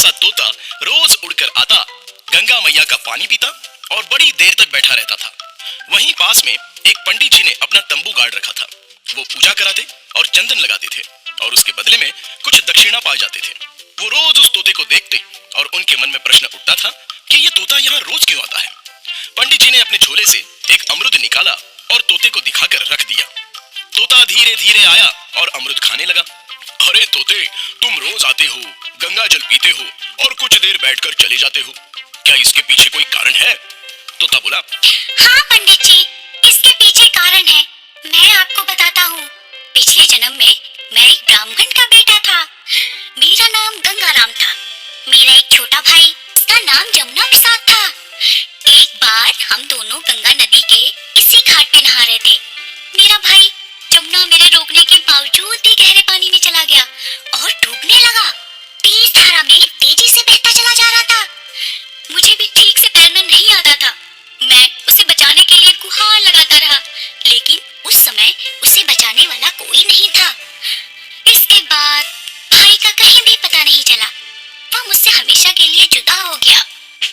सा तोता रोज उड़कर आता, गंगा मैया का पानी पीता और बड़ी देर तक बैठा रहता था। वहीं पास में एक पंडित जी ने अपना तंबू गाड़ रखा था। वो पूजा कराते और चंदन लगाते थे और उसके बदले में कुछ दक्षिणा पा जाते थे। वो रोज उस तोते को देखते और उनके मन में प्रश्न उठता था कि ये तोता यहाँ रोज क्यों आता है। पंडित जी ने अपने झोले से एक अमरुद निकाला और तोते को दिखाकर रख दिया। तोता धीरे धीरे आया और अमरुद खाने लगा। अरे तोते, तुम रोज आते हो, गंगा जल पीते हो और कुछ देर बैठकर चले जाते हो, क्या इसके पीछे कोई कारण है? तोता बोला, हाँ पंडित जी, इसके पीछे कारण है। मैं आपको बताता हूँ। पिछले जन्म में मैं एक ब्राह्मण का बेटा था। मेरा नाम गंगाराम था। मेरा एक छोटा भाई, उसका नाम जमुना प्रसाद था। एक बार हम दोनों गंगा नदी के इसी घाट पे नहा रहे थे। मेरा भाई जमुना मेरे रोकने के बावजूद भी गहरे पानी में चला गया और डूबने लगा। तेज धारा में तेजी से बहता चला जा रहा था। मुझे भी ठीक से तैरना नहीं आता था। मैं उसे बचाने के लिए गुहार लगाता रहा, लेकिन उस समय उसे बचाने वाला कोई नहीं था। इसके बाद भाई का कहीं भी पता नहीं चला। वह मुझसे हमेशा के लिए जुदा हो गया।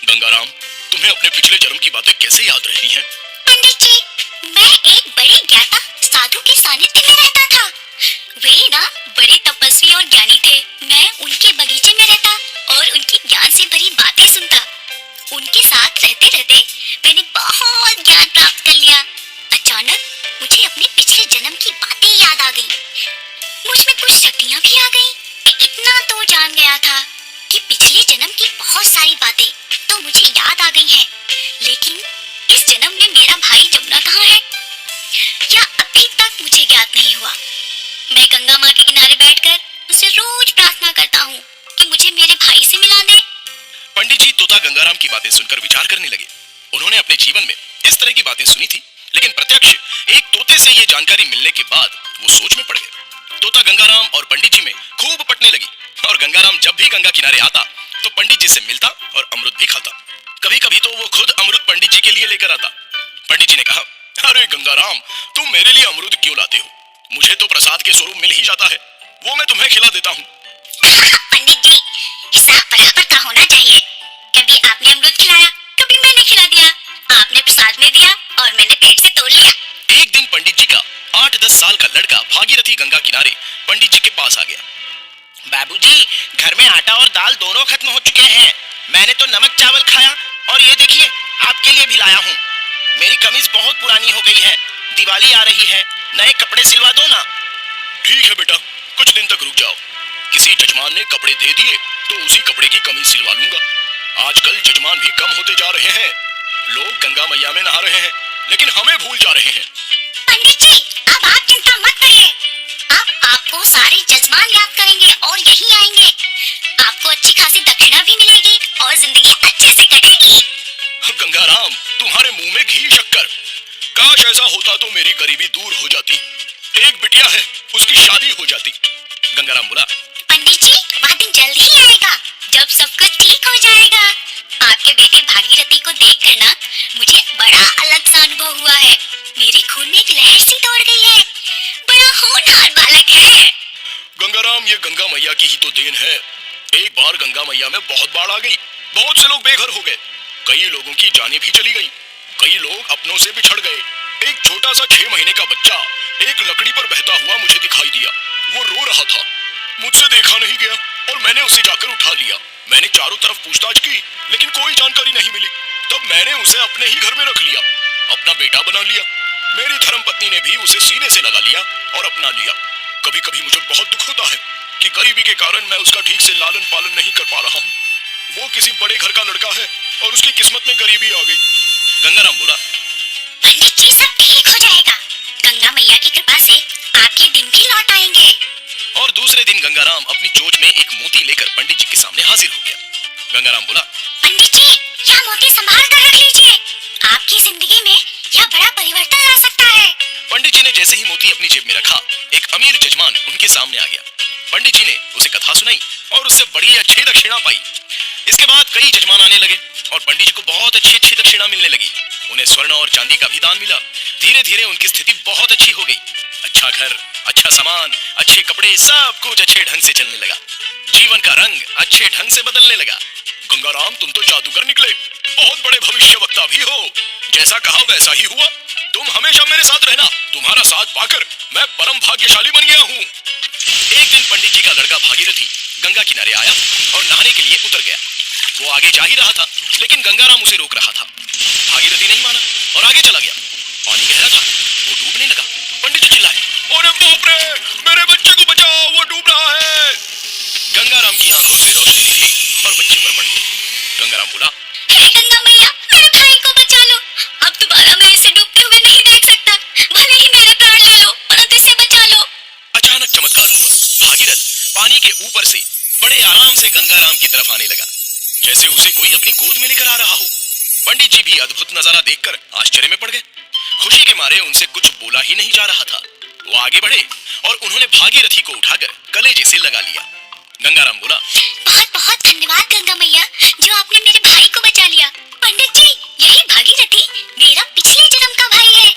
गंगाराम, तुम्हें अपने पिछले जन्म की बातें कैसे याद रहती हैं? पंडित जी, मैं एक बड़े ज्ञाता साधु के सानिध्य में रहता था। वे ना बड़े तपस्वी और ज्ञानी थे। मैं उनके बगीचे में रहता और उनकी ज्ञान से भरी बातें सुनता। उनके साथ रहते रहते मैंने बहुत ज्ञान प्राप्त कर लिया। अचानक मुझे अपने पिछले जन्म की बातें याद आ गई। मुझ में कुछ शक्तियाँ भी आ गईं। इतना तो जान गया था कि पिछले जन्म की बहुत सारी बातें तो मुझे याद आ गई हैं। लेकिन इस जन्म में मेरा भाई जमुना कहाँ है, या अभी तक मुझे ज्ञात नहीं हुआ। मैं गंगा माँ के किनारे बैठकर उसे रोज प्रार्थना करता हूँ कि मुझे मेरे भाई से मिला दे। पंडित जी तोता गंगाराम की बातें सुनकर विचार करने लगे। उन्होंने अपने जीवन में इस तरह की बातें सुनी थी, लेकिन प्रत्यक्ष एक तोते से ये जानकारी मिलने के बाद वो सोच में पड़ गए। तोता गंगाराम और पंडित जी में खूब पटने लगी और गंगाराम जब भी गंगा किनारे आता तो पंडित जी से मिलता और अमृत भी खाता। कभी कभी तो वो खुद अमृत पंडित जी के लिए लेकर आता। पंडित जी ने कहा, अरे गंगाराम, तुम मेरे लिए अमृत क्यों लाते हो? मुझे तो प्रसाद के स्वरूप मिल ही जाता है, वो मैं तुम्हें खिला देता हूँ। पंडित जी, हिसाब बराबर का होना चाहिए। कभी आपने अमृत खिलाया, कभी मैंने खिला दिया। आपने प्रसाद में दिया और मैंने पेट से तोड़ लिया। एक दिन पंडित जी का 8-10 साल का लड़का भागीरथी गंगा किनारे पंडित जी के पास आ गया। बाबूजी, घर में आटा और दाल दोनों खत्म हो चुके हैं। मैंने तो नमक चावल खाया और ये देखिए आपके लिए भी लाया हूँ। मेरी कमीज बहुत पुरानी हो गई है, दिवाली आ रही है, नए कपड़े सिलवा दो ना। ठीक है बेटा, कुछ दिन तक रुक जाओ। किसी जजमान ने कपड़े दे दिए तो उसी कपड़े की कमीज सिलवा लूंगा। आजकल जजमान भी कम होते जा रहे हैं। लोग गंगा मैया में नहा रहे हैं, लेकिन हमें भूल जा रहे हैं। पंडित जी, अब आप चिंता मत करिए। अब आपको सारे जजमान याद करेंगे और यहीं आएंगे। आपको अच्छी खासी दक्षिणा भी मिलेगी और जिंदगी अच्छे से कटेगी। गंगाराम, तुम्हारे मुंह में घी शक्कर। काश ऐसा होता तो मेरी गरीबी दूर हो जाती। एक बिटिया है, उसकी शादी हो जाती। गंगाराम बोला, पंडित जी, वह दिन जल्द ही आएगा जब सब कुछ ठीक हो जाएगा। आपके बेटे भागीरथी को देखकर ना मुझे बड़ा अलग सा अनुभव हुआ है। मेरे खून में एक लहर सी दौड़ गई है। बड़ा होनहार बालक है। गंगाराम, ये गंगा मैया की ही तो देन है। एक बार गंगा मैया में बहुत बाढ़ आ गई। बहुत से लोग बेघर हो गए। कई लोगों की जानें भी चली गई। कई लोग अपनों से बिछड़ गए। एक छोटा सा 6 महीने का बच्चा एक लकड़ी पर बहता हुआ मुझे दिखाई दिया। वो रो रहा था। मुझसे देखा नहीं गया और मैंने उसे जाकर उठा लिया। मैंने चारों तरफ पूछताछ की, लेकिन कोई जानकारी नहीं मिली। तब मैंने उसे अपने ही घर में रख लिया, अपना बेटा बना लिया। मेरी धर्मपत्नी ने भी उसे सीने से लगा लिया और अपना लिया। कभी कभी मुझे बहुत दुख होता है कि गरीबी के कारण मैं उसका ठीक से लालन पालन नहीं कर पा रहा हूँ। वो किसी बड़े घर का लड़का है और उसकी किस्मत में गरीबी आ गई। गंगाराम बोला, पंडित जी, सब ठीक हो जाएगा। गंगा मैया की कृपा से आपके दिन भी लौट आएंगे। और दूसरे दिन गंगाराम अपनी चोंच में एक मोती लेकर पंडित जी के सामने हाजिर हो गया। गंगाराम बोला, पंडित जी, यह मोती संभाल कर रख लीजिए। आपकी जिंदगी में यह बड़ा परिवर्तन ला सकता है। पंडित जी ने जैसे ही मोती अपनी जेब में रखा, एक अमीर जजमान उनके सामने आ गया। पंडित जी ने उसे कथा सुनाई और उससे बड़ी अच्छी दक्षिणा पाई। इसके बाद कई जजमान आने लगे और पंडित जी को बहुत अच्छी अच्छी दक्षिणा मिलने लगी। उन्हें स्वर्ण और चांदी का भी दान मिला। धीरे धीरे उनकी स्थिति बहुत अच्छी हो गई। अच्छा घर, अच्छा सामान, अच्छे कपड़े, सब कुछ अच्छे ढंग से चलने लगा। जीवन का रंग अच्छे ढंग से बदलने लगा। गंगाराम, तुम तो जादूगर निकले, बहुत बड़े भविष्यवक्ता भी हो। जैसा कहा वैसा ही हुआ। तुम हमेशा मेरे साथ रहना। तुम्हारा साथ पाकर मैं परम भाग्यशाली बन गया हूँ। एक दिन पंडित जी का लड़का भागीरथी गंगा किनारे आया और नहाने के लिए उतर गया। वो आगे जा ही रहा था, लेकिन गंगाराम उसे रोक रहा था। भागीरथी नहीं माना और आगे चला गया। पानी गहरा था, वो डूबने लगा। पंडित जी चिल्लाए, अरे बाप रे, मेरे बच्चे को बचाओ, वो डूब रहा है। गंगाराम की आंखों से रोशनी निकली और बच्चे पर पड़ गई। गंगाराम बोला, हे गंगा मैया, मेरे भाई को बचा लो। अब दोबारा मैं इसे डूबते हुए नहीं देख सकता। भले ही मेरे प्राण ले लो, परंतु इसे बचा लो। अचानक चमत्कार हुआ। भागीरथ पानी के ऊपर से बड़े आराम से गंगाराम की तरफ आने लगा, जैसे उसे कोई अपनी गोद में लेकर आ रहा हो। पंडित जी भी अद्भुत नजारा देखकर आश्चर्य में पड़ गए। खुशी के मारे उनसे कुछ बोला ही नहीं जा रहा था। वो आगे बढ़े और उन्होंने भागीरथी को उठाकर कलेजे से लगा लिया। गंगाराम बोला, बहुत बहुत धन्यवाद गंगा मैया, जो आपने मेरे भाई को बचा लिया। पंडित जी, यही भागीरथी मेरा पिछले जन्म का भाई है।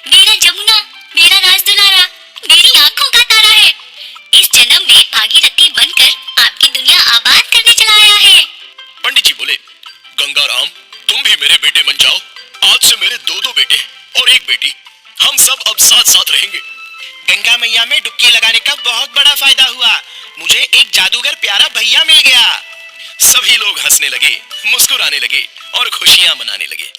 मेरा जमुना, मेरा राजदुलारा, मेरी आंखों का तारा है। इस जन्म में भागीरथी बनकर आपकी दुनिया आबाद करने चला आया है। पंडित जी बोले, गंगाराम, तुम भी मेरे बेटे बन जाओ। आज से मेरे दो बेटे और एक बेटी। हम सब अब साथ साथ रहेंगे। गंगा मैया में डुबकी लगाने का बहुत बड़ा फायदा हुआ। मुझे एक जादूगर प्यारा भैया मिल गया। सभी लोग हंसने लगे, मुस्कुराने लगे और खुशियां मनाने लगे।